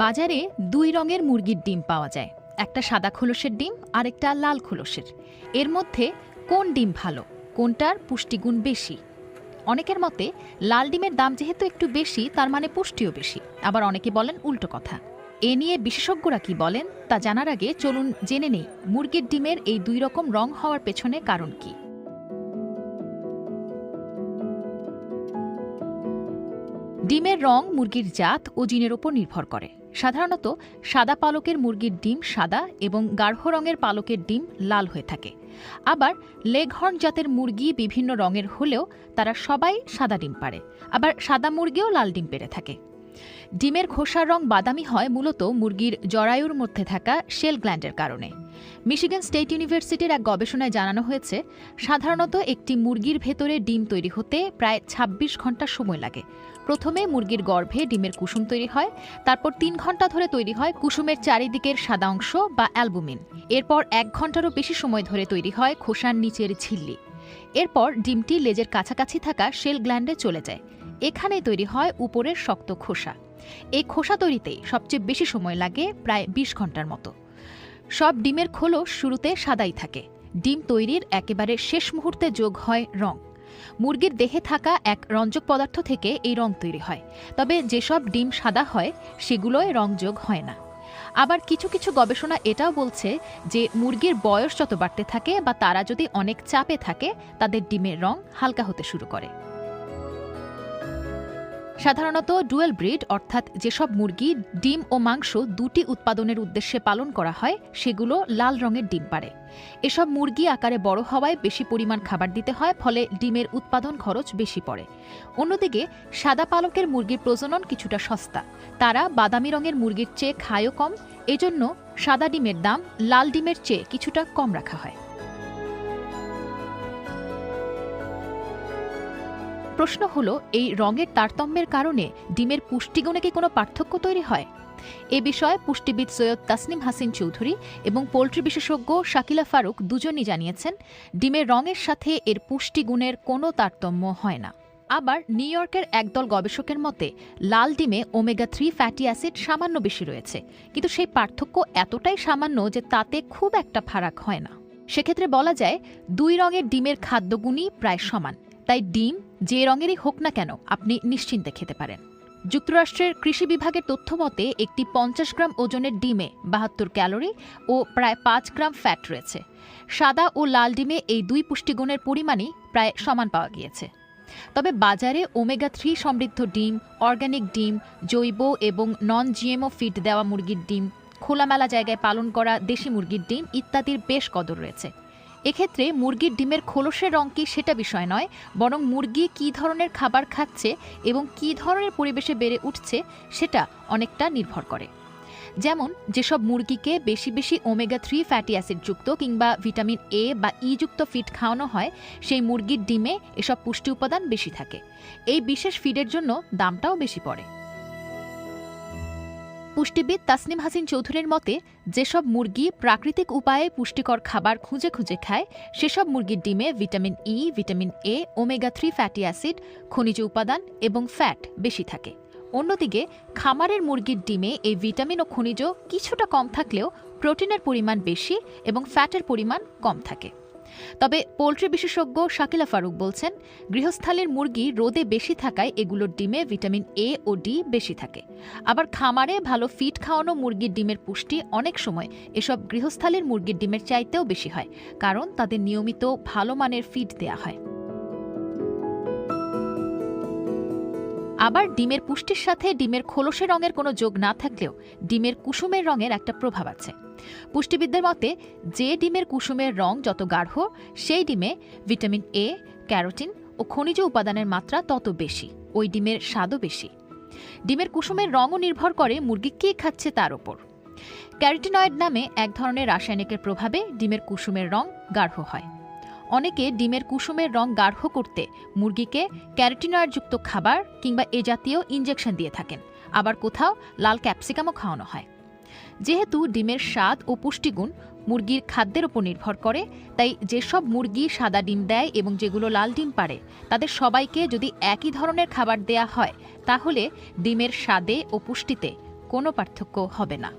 বাজারে দুই রঙের মুরগির ডিম পাওয়া যায়, একটা সাদা খোলসের ডিম আর একটা লাল খোলসের। এর মধ্যে কোন ডিম ভালো, কোনটার পুষ্টিগুণ বেশি? অনেকের মতে লাল ডিমের দাম যেহেতু একটু বেশি তার মানে পুষ্টিও বেশি, আবার অনেকে বলেন উল্টো কথা। এ নিয়ে বিশেষজ্ঞরা কি বলেন তা জানার আগে চলুন জেনে নেই মুরগির ডিমের এই দুই রকম রং হওয়ার পেছনে কারণ কি। ডিমের রং মুরগির জাত ও জিনের উপর নির্ভর করে। সাধারণত সাদা পালকের মুরগির ডিম সাদা এবং গাঢ় রঙের পালকের ডিম লাল হয়ে থাকে। আবার লেগহর্ন জাতের মুরগি বিভিন্ন রঙের হলেও তারা সবাই সাদা ডিম পাড়ে, আবার সাদা মুরগিও লাল ডিম পেড়ে থাকে। ডিমের খোসার রং বাদামি হয় মূলত মুরগির জরায়ুর মধ্যে থাকা শেল গ্ল্যান্ডের কারণে। মিশিগান স্টেট ইউনিভার্সিটির এক গবেষণায় জানানো হয়েছে, সাধারণত একটি মুরগির ভেতরে ডিম তৈরি হতে প্রায় ২৬ ঘন্টা সময় লাগে। প্রথমে মুরগির গর্ভে ডিমের কুসুম তৈরি হয়, তারপর ৩ ঘন্টা ধরে তৈরি হয় কুসুমের চারিদিকের সাদা অংশ বা অ্যালবুমিন। এরপর ১ ঘন্টারও বেশি সময় ধরে তৈরি হয় খোসার নিচের ঝিল্লি। এরপর ডিমটি লেজের কাছাকাছি থাকা শেল গ্ল্যান্ডে চলে যায়। এখানেই তৈরি হয় উপরের শক্ত খোসা। এই খোসা তৈরিতেই সবচেয়ে বেশি সময় লাগে, প্রায় ২০ ঘন্টার মতো। সব ডিমের খোলস শুরুতে সাদাই থাকে। ডিম তৈরির একেবারে শেষ মুহূর্তে যোগ হয় রং। মুরগির দেহে থাকা এক রঞ্জক পদার্থ থেকে এই রং তৈরি হয়, তবে যেসব ডিম সাদা হয় সেগুলোয় রং যোগ হয় না। আবার কিছু কিছু গবেষণা এটাও বলছে যে মুরগির বয়স যত বাড়তে থাকে বা তারা যদি অনেক চাপে থাকে তাদের ডিমের রং হালকা হতে শুরু করে। সাধারণত ডুয়েল ব্রিড অর্থাৎ যেসব মুরগি ডিম ও মাংস দুটি উৎপাদনের উদ্দেশ্যে পালন করা হয় সেগুলো লাল রঙের ডিম পাড়ে। এসব মুরগি আকারে বড় হওয়ায় বেশি পরিমাণ খাবার দিতে হয়, ফলে ডিমের উৎপাদন খরচ বেশি পড়ে। অন্যদিকে সাদা পালকের মুরগির প্রজনন কিছুটা সস্তা, তারা বাদামি রঙের মুরগির চেয়ে খায়ও কম, এজন্য সাদা ডিমের দাম লাল ডিমের চেয়ে কিছুটা কম রাখা হয়। প্রশ্ন হলো, এই রঙের তারতম্যের কারণে ডিমের পুষ্টিগুণে কি কোনো পার্থক্য তৈরি হয়? এ বিষয়ে পুষ্টিবিদ সৈয়দ তাসনিম হাসিন চৌধুরী এবং পোল্ট্রি বিশেষজ্ঞ শাকিলা ফারুক দুজনই জানিয়েছেন, ডিমের রঙের সাথে এর পুষ্টিগুণের কোনো তারতম্য হয় না। আবার নিউ ইয়র্কের একদল গবেষকের মতে লাল ডিমে ওমেগা-3 ফ্যাটি অ্যাসিড সামান্য বেশি রয়েছে, কিন্তু সেই পার্থক্য এতটাই সামান্য যে তাতে খুব একটা ফারাক হয় না। সেক্ষেত্রে বলা যায় দুই রঙের ডিমের খাদ্যগুণই প্রায় সমান, তাই ডিম যে রঙেরই হোক না কেন আপনি নিশ্চিন্তে খেতে পারেন। যুক্তরাষ্ট্রের কৃষি বিভাগের তথ্য মতে একটি ৫০ গ্রাম ওজনের ডিমে ৭২ ক্যালোরি ও প্রায় ৫ গ্রাম ফ্যাট রয়েছে। সাদা ও লাল ডিমে এই দুই পুষ্টিগুণের পরিমাণই প্রায় সমান পাওয়া গিয়েছে। তবে বাজারে ওমেগা-3 সমৃদ্ধ ডিম, অর্গানিক ডিম, জৈব এবং নন জিএমও ফিড দেওয়া মুরগির ডিম, খোলামেলা জায়গায় পালন করা দেশি মুরগির ডিম ইত্যাদির বেশ কদর রয়েছে। এক্ষেত্রে মুরগির ডিমের খোলসের রং কি সেটা বিষয় নয়, বরং মুরগি কী ধরনের খাবার খাচ্ছে এবং কী ধরনের পরিবেশে বেড়ে উঠছে সেটা অনেকটা নির্ভর করে। যেমন যেসব মুরগিকে বেশি বেশি ওমেগা-3 ফ্যাটি অ্যাসিডযুক্ত কিংবা ভিটামিন এ বা ই যুক্ত ফিড খাওয়ানো হয়, সেই মুরগির ডিমে এসব পুষ্টি উপাদান বেশি থাকে। এই বিশেষ ফিডের জন্য দামটাও বেশি পড়ে। পুষ্টিবিদ তাসনিম হাসিন চৌধুরীর মতে যেসব মুরগি প্রাকৃতিক উপায়ে পুষ্টিকর খাবার খুঁজে খুঁজে খায় সেসব মুরগির ডিমে vitamin E, vitamin A, omega-3 fatty acid, খনিজ উপাদান এবং ফ্যাট বেশি থাকে। অন্যদিকে খামারের মুরগির ডিমে এই ভিটামিন ও খনিজ কিছুটা কম থাকলেও প্রোটিনের পরিমাণ বেশি এবং ফ্যাটের পরিমাণ কম থাকে। তবে পোল্ট্রি বিশেষজ্ঞ শাকিলা ফারুক বলছেন, গৃহস্থালির মুরগি রোদে বেশি থাকায় এগুলোর ডিমে ভিটামিন এ ও ডি বেশি থাকে। আবার খামারে ভালো ফিড খাওয়ানো মুরগির ডিমের পুষ্টি অনেক সময় এসব গৃহস্থালির মুরগির ডিমের চাইতেও বেশি হয়, কারণ তাদের নিয়মিত ভালো মানের ফিড দেয়া হয়। আবার ডিমের পুষ্টির সাথে ডিমের খোলসের রঙের কোনো যোগ না থাকলেও ডিমের কুসুমের রঙের একটা প্রভাব আছে। পুষ্টিবিদদের মতে যে ডিমের কুসুমের রং যত গাঢ় সেই ডিমে ভিটামিন এ, ক্যারোটিন ও খনিজ উপাদানের মাত্রা তত বেশি, ওই ডিমের স্বাদও বেশি। ডিমের কুসুমের রঙও নির্ভর করে মুরগি কী খাচ্ছে তার ওপর। ক্যারোটিনয়েড নামে এক ধরনের রাসায়নিকের প্রভাবে ডিমের কুসুমের রং গাঢ় হয়। অনেকে ডিমের কুসুমের রং গাঢ় করতে মুরগিকে ক্যারোটিনয়েডযুক্ত খাবার কিংবা এ জাতীয় ইনজেকশন দিয়ে থাকেন, আবার কোথাও লাল ক্যাপসিকামও খাওয়ানো হয়। যেহেতু ডিমের স্বাদ ও পুষ্টিগুণ মুরগির খাদ্যের উপর নির্ভর করে, তাই যেসব মুরগি সাদা ডিম দেয় এবং যেগুলো লাল ডিম পাড়ে তাদের সবাইকে যদি একই ধরনের খাবার দেয়া হয় তাহলে ডিমের স্বাদে ও পুষ্টিতে কোনো পার্থক্য হবে না।